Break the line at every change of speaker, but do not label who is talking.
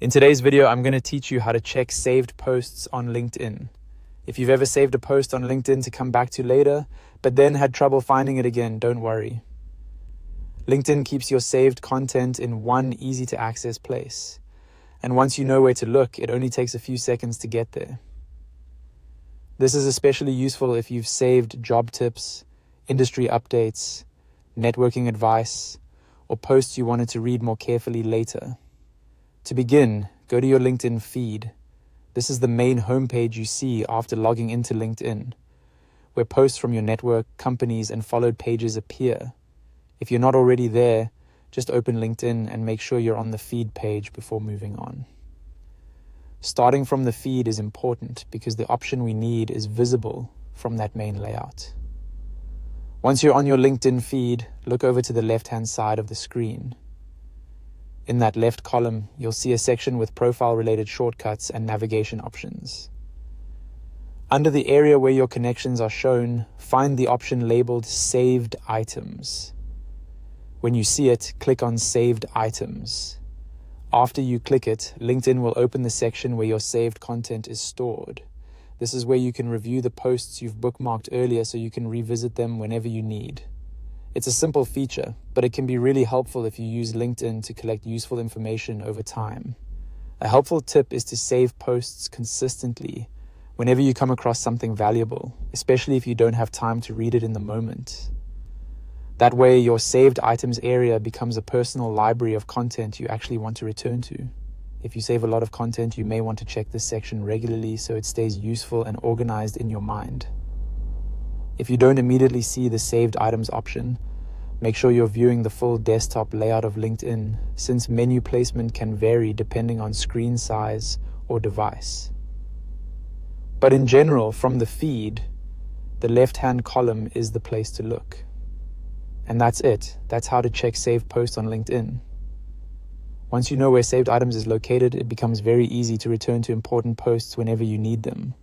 In today's video, I'm going to teach you how to check saved posts on LinkedIn. If you've ever saved a post on LinkedIn to come back to later, but then had trouble finding it again, don't worry. LinkedIn keeps your saved content in one easy-to-access place. And once you know where to look, it only takes a few seconds to get there. This is especially useful if you've saved job tips, industry updates, networking advice, or posts you wanted to read more carefully later. To begin, go to your LinkedIn feed. This is the main homepage you see after logging into LinkedIn, where posts from your network, companies, and followed pages appear. If you're not already there, just open LinkedIn and make sure you're on the feed page before moving on. Starting from the feed is important because the option we need is visible from that main layout. Once you're on your LinkedIn feed, look over to the left-hand side of the screen. In that left column, you'll see a section with profile-related shortcuts and navigation options. Under the area where your connections are shown, find the option labeled Saved Items. When you see it, click on Saved Items. After you click it, LinkedIn will open the section where your saved content is stored. This is where you can review the posts you've bookmarked earlier so you can revisit them whenever you need. It's a simple feature, but it can be really helpful if you use LinkedIn to collect useful information over time. A helpful tip is to save posts consistently whenever you come across something valuable, especially if you don't have time to read it in the moment. That way, your saved items area becomes a personal library of content you actually want to return to. If you save a lot of content, you may want to check this section regularly so it stays useful and organized in your mind. If you don't immediately see the saved items option, make sure you're viewing the full desktop layout of LinkedIn, since menu placement can vary depending on screen size or device. But in general, from the feed, the left-hand column is the place to look. And that's it. That's how to check saved posts on LinkedIn. Once you know where saved items is located, it becomes very easy to return to important posts whenever you need them.